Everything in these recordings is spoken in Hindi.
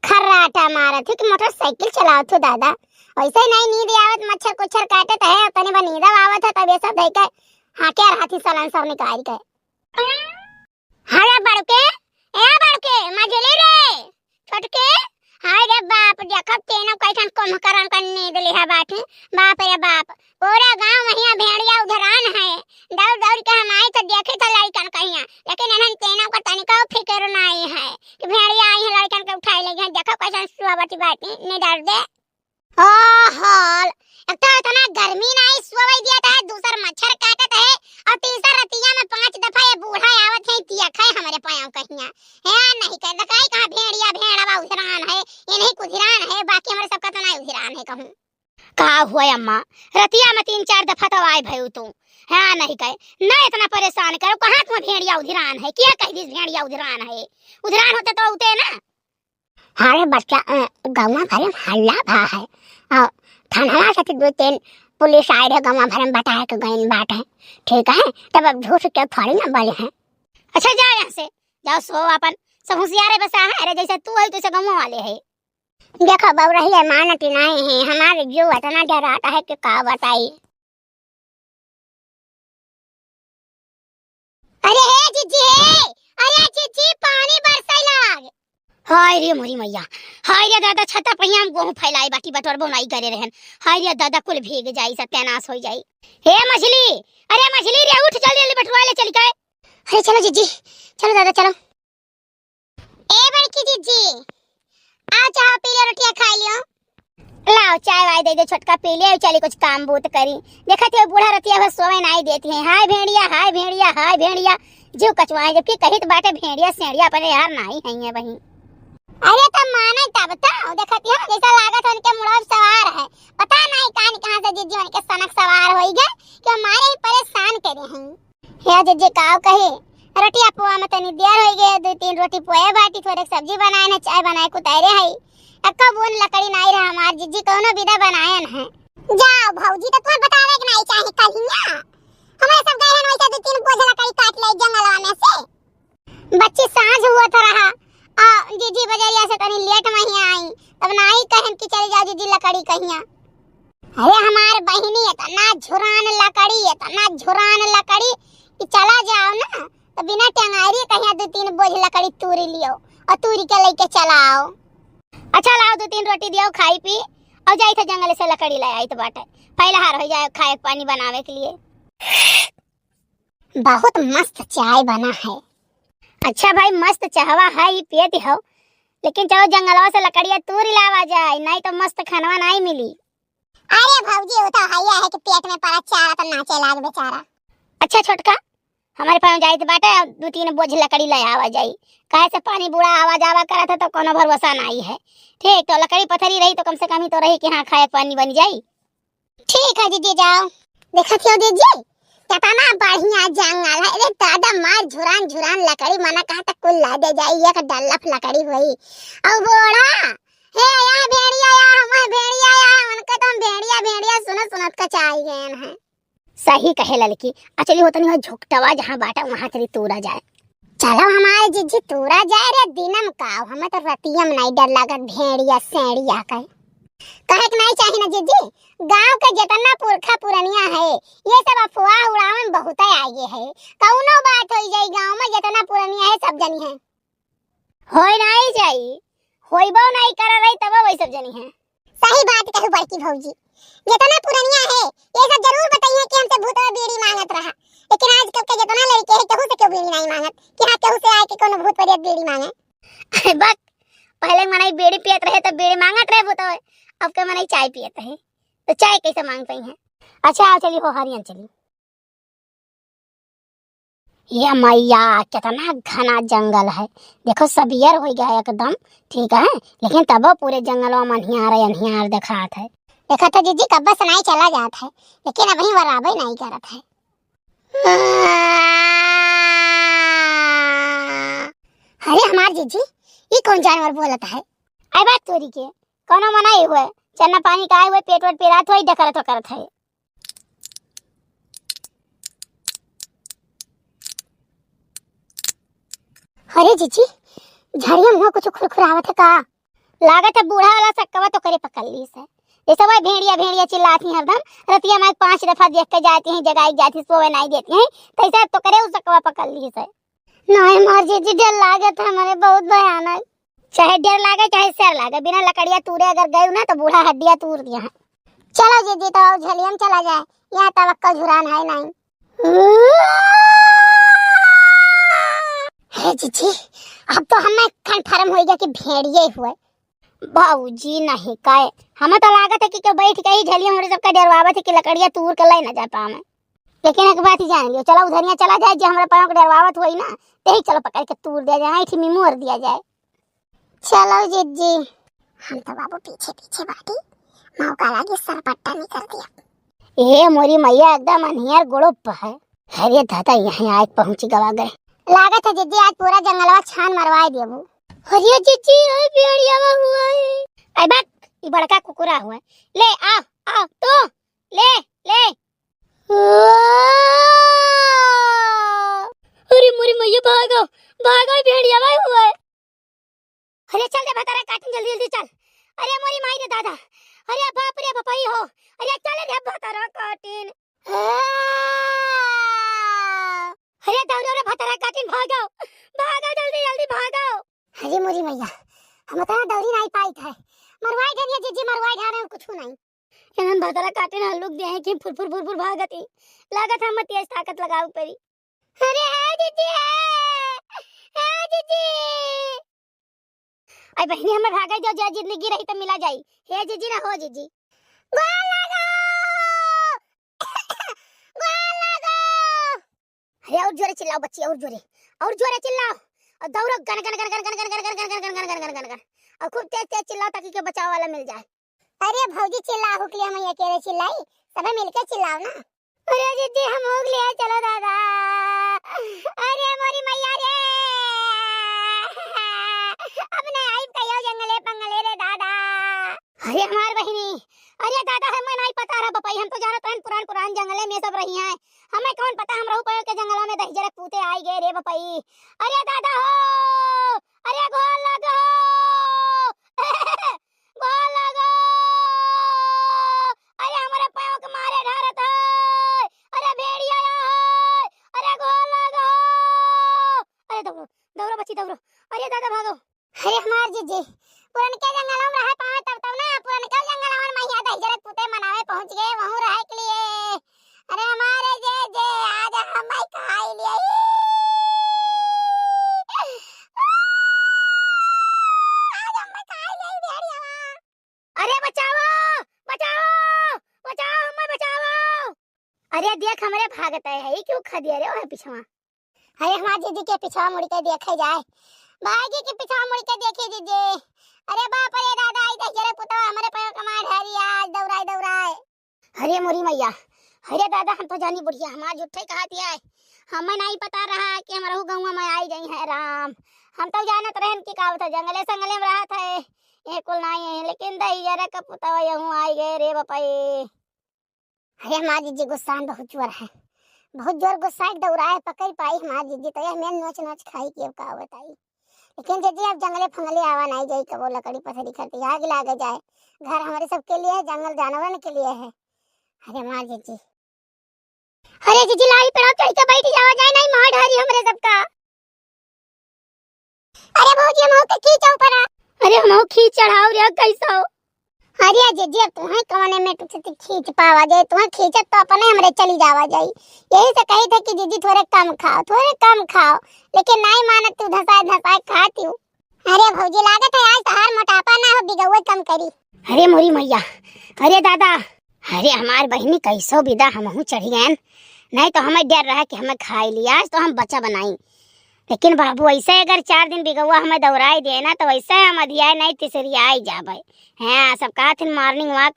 खर्राटा मारत है कि मोटरसाइकिल चलावत हो दादा। वैसे नहीं नींद आवत, मच्छर कुच्छर काटत है, तने बा नींद आवत है, तब ये सब देख के हाके हाथी सलन सब निकाल के हाय बड़के ए बड़के मजले रे छोटके। हाय रे बाप देखब तेनो कैसन कुंभकर्ण का नींद लिहा बाटे। बाप रे बाप पूरा गांव महिया भेड़िया उधरान है। दौड़ दौड़ के हम आए तो देखे तो लड़कन कहिया, लेकिन इन्हन तेनो का तनिका फिक्र नहीं है कि भेड़िया आई है लड़कन के उठाए ले गए। देखो कैसन सुहावती बाटी नहीं डर दे। ओ हाल एक तो इतना गर्मी नहीं सुवाई दिया था, दूसर मच्छर काटत है और तीसरा रतिया में 5 दफा ये बूढ़ा आवत है तिया खाए हमारे पायां कहिया है नहीं कर दकाई कहां भेड़िया भेड़वा उधरान है, ये नहीं कुधिरान है, बाकी हमारे सबका तो नहीं उधरान है। कहूं का हुआ अम्मा रतिया में 3-4 दफा तो आए भई तू है नहीं कहे ना इतना परेशान करो। कहां तुम भेड़िया उधरान है, क्या कह दी भेड़िया उधरान है? उधरान होते तो उते ना। हारे बच्चा गांव भरे हल्ला भा है और थाना से 2-3 पुलिस आए रे गांव भरे में बताया कि गइन बात है। ठीक है तब अब झूठ के थोड़ी ना बोले हैं। अच्छा जाओ यहाँ से जाओ, सो अपन सब होशियारे बसा है। अरे जैसे तू है तुझे गांव वाले है। देखो बहु रही है मानती नहीं है, हमारे जो इतना डराता है कि का बताई। अरे हे जीजी हे, अरे जीजी पानी बरसाई लाग। हाय रे मोरी मैया, हाय रे दादा छता पहिया हम गेहूं फैलाई बाटी बटोर बनाई करे रहन। हाय रे दादा कुल भीग जाई, सत्यानाश हो जाई। हे मछली, अरे मछली रे उठ जल्दी जल्दी बटवा ले चल के। अरे चलो जीजी, चलो दादा चलो। ए बड़की जीजी आओ चाय पी ले, रोटियां खा लियो। लाओ चाय वाय दे दे छोटका पी ले, चली कुछ काम बूत करी। देखत है बूढ़ा रतिया बस सोए नहीं देती है। हाय भेड़िया हाय भेड़िया हाय भेड़िया जीव कचवाए, जबकि कहित बाटे भेड़िया सेड़िया पर यार नहीं है वही। अरे तब माने तब तो देखत है जैसा लागत उनके मुड़व सवार है, पता नहीं कहां से जीजी उनके सनक सवार होई गए कि हमारे ही परेशान करे हैं। या जीजी काव कहे रोटियां पोआ में तनी देर होई गए, 2-3 रोटी पोए बाटी, थोड़े सब्जी बनाए ने, चाय बनाए को तैयार है। अक्का बोन लकड़ी नहीं रहा हमार जीजी कोनो विदा बनायन है। जाओ भौजी तो तुम्हें बतावे कि नहीं चाहे कहिया हमारे सब गए हैं वैसे 2-3 बोझ लकड़ी काट ले जंगलवा में से। बच्ची सांझ हुआ था रहा जीजी बजरिया से तनी लेट में ही आई, तब नहीं कहन कि चले जाओ जीजी लकड़ी कहिया। अरे हमार बहिनी इतना झुरान लकड़ी कि चला जाओ ना तो बिना टंगारी कहिया 2-3 बोझ लकड़ी तूरी लियो और तूरी के लेके चलाओ। अच्छा लाओ 2-3 रोटी दियो खाई पी और जाई थे जंगल से लकड़ी ले आई तो बाटे पहला हार हो जाए खाए पानी बनावे के लिए। बहुत मस्त चाय बना है। अच्छा भाई मस्त चाहवा है ही पियती हो, लेकिन चलो जंगलवा से लकड़ियां तूरी लावा जाए, नहीं तो मस्त खानवा नहीं मिली। अरे भौजी वो तो हैया है कि पेट में पड़ा चारा तो नाचे लाग बेचारा। अच्छा छोटका हमारे पास जाई तो बाटे 2-3 बोझ लकड़ी ले आवा जाई, काहे से पानी बूढ़ा आवा जावा करत है तो कोनो भरोसा नहीं है। ठीक तो लकड़ी पथरी रही तो कम से कम ही तो रही कि हाँ खाए पानी बन जाई। ठीक है दीदी जाओ। देखत हो दीदी कितना बढ़िया जंगल है। अरे दादा मार झुरान लकड़ी मना कहा तक कुल ला दे जाई, एक डल्लफ लकड़ी हुई और बोड़ा हे या भेड़िया या हम भेड़िया या उनका तो भेड़िया सुनत का चाय गए हैं। सही कहे लड़की, अचली होता नहीं हो झुकटवा जहां बाटा वहां तेरी तूरा जाए। चलो हमारे जीजी तूरा जाए रे दिनम का, हमें तो रतियम नहीं डर लागत भेड़िया सेड़िया का कहे कि नहीं चाहिए ना जीजी। गांव के जितना पुरखा पुरनिया है ये सब अफवाह उड़ावन बहुत आगे है, कौनो बात हो जाई गांव में जितना पुरनिया है सब जनी है। होई नहीं जाई होइबो नहीं कर रही तब वही सब जनी है। सही बात कहू बड़की भौजी, जितना पुरनिया है ये सब जरूर बताइए कि हमसे भूत बीड़ी मांगत रहा, लेकिन आजकल के जितना लड़के है केहू से क्यों बीड़ी नहीं मांगत कि हां केहू से आए कि कोनो भूत परियत बीड़ी मांगे। अरे बक पहले मनाई बीड़ी पियत रहे तो बीड़ी मांगत रहे भूत, अब के मनाई चाय पियत है तो चाय कैसे मांग पाई है। अच्छा चली हो हरियन चली। ये मैया कितना घना जंगल है। देखो सबियर हो गया एकदम, ठीक है, लेकिन तब पूरे जंगलों में अनहियार दिखात है। देखो तो जीजी कब्बा सुनाई चला जात है, लेकिन अभी बराबर नहीं करत है। अरे हमार जीजी ये कौन जानवर बोलता है? आई बात तोरी के कोनो मनाई हुए चन्ना पानी का आए हुए पेट वट पिरात हुई देखत करत है। अरे जीजी झाड़ियों में कुछ खुरखुरावत है का? लागत है बूढ़ा वाला सक्कवा तो करे पकड़ ली से। जैसे वह भेड़िया चिल्लाती हैं हरदम, रतिया में 5 दफा देख के जाती हैं, जगाई जाती सोवे नहीं देती हैं, तैसे तो करे उस सक्कवा पकड़ ली से। नहीं मार जीजी डर लागत है हमारे बहुत भयानक। चाहे डर लागे चाहे सर लागे, बिना लकड़िया तूरे अगर गए ना तो बूढ़ा हड्डियां तूर दिया है। चलो जीजी तो झलियम चला जाए, यहाँ तवक्कल झुरान है नहीं। हे जीजी अब तो हमें कंफर्म हो गया कि भेड़िए हुए। बाबूजी नहीं काए हमें तो लागत है कि बैठ के ही झलिया हमारे सबका डरवावत है कि लकड़िया तूर के लाई ना जा पाए। लेकिन एक बात ही जान लियो, चलो उधरिया चला जाए, जो हमारे पाँव को डरवावत हुई ना यही चलो पकड़ के तूर दिया जाए, ऐठी में मोर दिया जाए। चलो जीजी हम तो बाबू पीछे पीछे बाटी, मौका लगी सरपट्टा नहीं कर दिया। ए मोरी मैया एकदम अनहियार गुड़ुप है। अरे दादा यहाँ आए पहुंच गवा गए। लागत है जीजी आज पूरा जंगलवा छान मरवाए देबू। अरे जीजी ओए भेड़िया हुआ है। आई बात ये बड़का कुकुरा हुआ है। ले आ आ तो ले ले। अरे मोरी मैया भागो भागो भेड़िया हुआ है। अरे चल दे भतारा काटन जल्दी जल्दी चल। अरे मोरी माई रे दादा, अरे बाप रे बपाई हो, अरे चल रे भतारा काटन। अरे दौड़ो रे भतारा काटन, भागो भागो जल्दी जल्दी भागो। अरे मोरी मैया हम तो दौड़ी नहीं पाई था, मरवाई घरिया जीजी मरवाई घरे कुछ नहीं। एनन भतारा काटन हल्लुक दे है कि फुर फुर भागती, लागत हम तेज ताकत लगाऊ परी। अरे है जीजी है जीजी। आई बहनी हमर भागे जो जा जिंदगी रही तो मिला जाई। हे जीजी ना हो जीजी गोल लगाओ गोल लगाओ। अरे और जोरे चिल्लाओ बच्ची, और जोरे चिल्लाओ और दौड़ो gun gun gun gun gun gun gun gun gun gun gun gun gun और खूब तेज तेज चिल्लाओ ताकि के बचाव वाला मिल जाए। अरे भौजी चिल्लाओ हो के लिए मैं अकेले चिल्लाई, सब मिलके चिल्लाओ ना। अरे जीजी हम हो गए चलो दादा। अरे मोरी मैया रे अब नहीं आई कहियो जंगले पंगले रे दादा। अरे हमार बहिनी, अरे दादा हमें नहीं पता रहा बपाई, हम तो जानत हन पुरान जंगले में सब रही हैं, हमें कौन पता हम रहू पयो के जंगलों में दहिजरक पूते आई गए रे बपाई। अरे दादा हो, अरे गोल लगो गोल लगो। अरे हमारे पायों के मारे ढारत है, अरे भेड़िया है, अरे गोल लगो। अरे दौड़ो दौड़ो बच्ची दौड़ो, अरे दादा भागो। अरे हमार जीजी पुरनके जंगलों में रहे पाए तब ना पुरनके जंगलों में मैया दहिजरक पूते मनावे पहुंच गए वहां रहे के लिए। अरे हमारे जे आज हम खाई लिए। आज हम खाई लिए भेड़िया। अरे बचाओ बचाओ बचाओ हमें बचाओ। अरे देख हमारे भागता है, ये क्यों खा दिया रे ओए पीछवा। अरे हमार जीजी के पीछवा मुड़ के देखे जाए, भागी के पीछवा मुड़ के देखे जीजी। अरे बाप रे दादा आई दहिजरे पुतवा हमारे पैर कमा ढारी आज दौड़ाए। अरे मोरी मैया, अरे दादा हम तो जानी बुढ़िया हमार झूठे कहा दिया है, हमें नहीं पता रहा कि हमारे गाँव में आई गई है राम। हम तो जानत रहन कि का होता जंगले संगले में रहा था ये कुल नहीं है, लेकिन दहिजरे का पुतवा यूं आई गए रे बपाई। अरे हमार जीजी गुस्सा बहुत जोर है, बहुत जोर गुस्सा दौड़ाए पकड़ पाई हमार जीजी तो यह मैं नोच खाई के का बताई। लेकिन जीजी अब जंगले फंगले आवा नहीं जाई, कबो लकड़ी पथरी खटी आग लाग जाए, घर हमारे सबके लिए है, जंगल जानवरन के लिए है। अरे मार जीजी, अरे जीजी लाई पे चढ़ के बैठ जावा जाए नहीं मार ढारी हमरे सबका। अरे भौजी हम के खींचो ऊपर। अरे हम खींच चढ़ाओ रे कैसा हो। अरे जीजी अब तुम्हें कौने में खींच पावा जाए, तुम्हें खींचत तो अपने हमरे चली जावा जाई। यही से कही थे कि जीजी थोड़े कम खाओ, लेकिन नहीं मानत तू धसाए खाती हूँ। अरे भौजी लागत है आज तहार मोटापा ना हो बिगौए कम करी। अरे मोरी मैया, अरे दादा, अरे हमार बहिनी कैसो विदा हमहू चढ़ी गए। नहीं तो हमें डर रहा कि हमें खाई लिया। आज तो हम बच्चा बनाई, लेकिन बाबू ऐसे अगर 4 दिन बिगौआ हमें दौड़ाई दे ना तो वैसे हम अधियाए नहीं तीसरी आई जाबे। हाँ सब कहा थे मॉर्निंग वॉक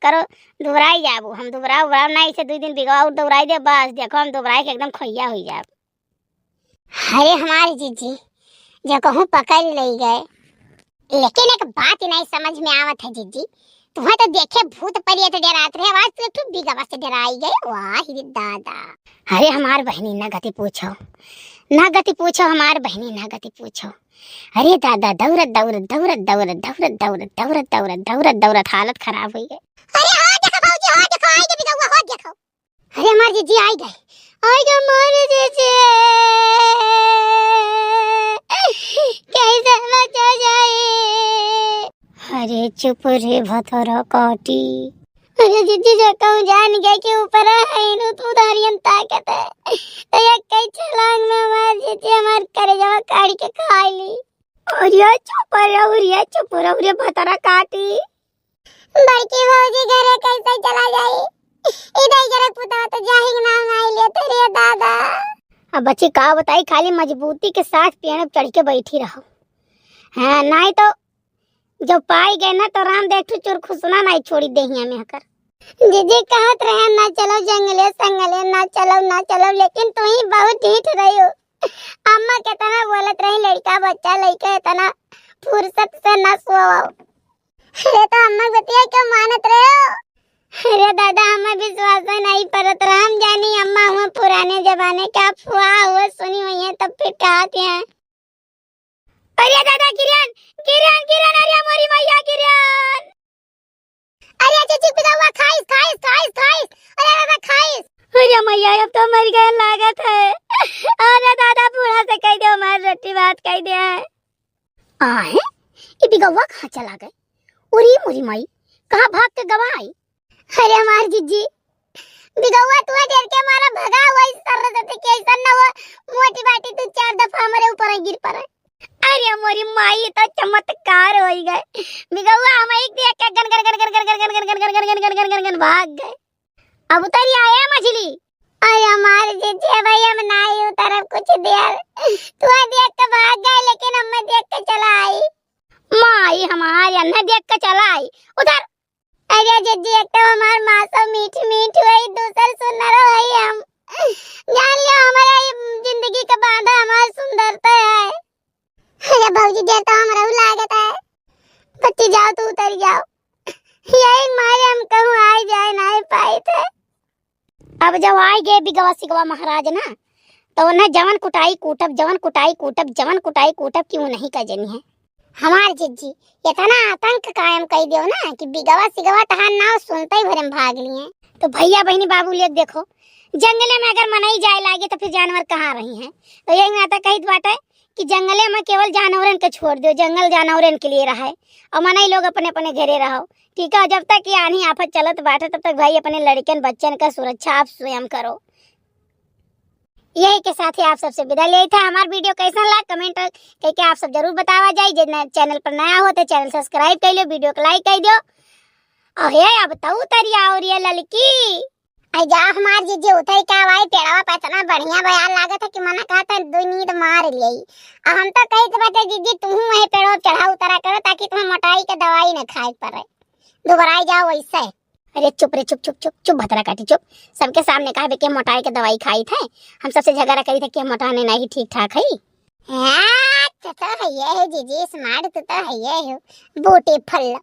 करो दोहराई जाबू। हम दोहरा उबरा नहीं से 2 दिन बिगौआ और दौड़ाई दे, बस देखो हम दोहराई के एकदम खोइया हो जाब। अरे हमारी जीजी जो कहूँ पकड़ ले गए, लेकिन एक बात नहीं समझ में आवत है जीजी, तुम्हें तो देखे भूत परिये तो डरात रहे, आवाज तो तू बिगवा से डराई गए। वाह ही दादा। अरे हमार बहनी ना गति पूछो हमार बहनी ना गति पूछो। अरे दादा दौड़त हालत खराब हुई गई। अरे हो देखो भौजी, हो देखो आई गए बिगवा, हो देखो। अरे हमार जीजी आई गए हमारे जीजी। कैसे बचा जाए। अरे चुप रे भतरा काटी। अरे जीजी जो कहूँ जान गए कि ऊपर है नु तू धारियन ताकत है तो एक कई छलांग में मार जीजी हमार करे जवा काट के खा ली। अरे चुप रहो रे भतरा काटी। बड़की भौजी घरे कैसे चला जाए, इधर जरा पुता तो जाहिग नाम आई ले तेरे दादा। अब बच्ची का बताई, खाली मजबूती के साथ पेड़ चढ़ के बैठी रहो। हाँ नहीं तो जब पाई गए ना तो राम देख चोर खुसना नहीं छोड़ी देहिया में कर। जीजी कहत रहे ना चलो जंगले संगले ना चलो, लेकिन तू ही बहुत ढीठ रही हो। अम्मा के तना बोलत रही लड़का बच्चा लइका इतना फुर्सत से ना सोओ। अरे तो अम्मा बतिया क्यों मानत रहे हो। अरे दादा हमें विश्वास नहीं परत रहा, हम जानी अम्मा हुआ पुराने जमाने का अफवाह हुआ सुनी हुई है तब फिर कहते हैं। अरे दादा किरण अरे मोरी मैया किरण। अरे चीची पिगवा खाइस। अरे दादा खाइस। अरे मैया अब तो मर गए लागत है। अरे दादा बूढ़ा से कह दो हमारी रोटी भात कह दे। आहे ये पिगवा कहाँ चला गए। उरी मोरी माई कहाँ भाग के गवा आई। अरे हमार जीजी बिगौआ तू डर के मारा भगा हुआ इस तरह से कैसा न हो मोटी बाटी तू 4 दफा हमारे ऊपर गिर पड़े। अरे मोरी माई तो चमत्कार हो गए। बिगौआ हम एक देख के गन भाग गए। अब उतरी आया मछली। अरे हमारे जीजी भाई हम नहीं उतर कुछ देर तू देख के भाग गए, लेकिन हम देख के चला आई। माई हमारे अन्ना देख के चला आई उधर। अरे जीजी एक तो हमार माँ मीठ हुई, दूसर सुनर हुई। हम जान लियो हमारा ये जिंदगी का बांधा हमार सुंदरता है। अरे भौजी देर तो हमरा लागत है। बच्ची जाओ तू उतर जाओ, यही मारे हम कहूँ आ जाए नहीं पाए थे। अब जब आए गए बिगवा सिगवा महाराज ना तो उन्हें जवन कुटाई कूटब क्यों नहीं का जनी है। हमार जीजी इतना आतंक कायम कर दियो ना कि बिगवा सिगवा तहां नाव सुनते ही भरम भाग लिए। तो भैया बहनी बाबू लोग देखो, जंगले में अगर मनाई जाए लागे तो फिर जानवर कहाँ रही हैं। तो यही नाता कही बात है कि जंगले में केवल जानवरन के छोड़ दो, जंगल जानवरन के लिए रहा है और मनाई लोग अपने अपने घरे रहो। ठीक है, जब तक ये आनी आफत चलत बाटे तब तक भाई अपने लड़कन बच्चन का सुरक्षा आप स्वयं करो। यही के साथ ही आप सबसे विदा ले था। हमारा वीडियो कैसा लगा कमेंट करके आप सब जरूर बतावा जाए। जिन चैनल पर नया हो तो चैनल सब्सक्राइब कर लो, वीडियो को लाइक कर दो। और ये अब तो उतरिया और ये लड़की आई जा हमार जीजी उतर का भाई पेड़वा पे इतना बढ़िया बयान लागत है कि मना कहता दो नींद मार लियई। हम तो कही तो बाटे जीजी तुम वही पेड़वा चढ़ा उतरा करो ताकि तुम्हें मोटाई के दवाई न खाए पड़े, दोबारा जाओ वैसे। अरे चुप रे चुप भतरा काटी चुप। सबके सामने कहा कि मोटाई के दवाई खाई थे, हम सबसे झगड़ा करी थे कि मोटाने नहीं ठीक ठाक है। तो है ये है जीजी स्मार्ट तो है ये बूटी फल।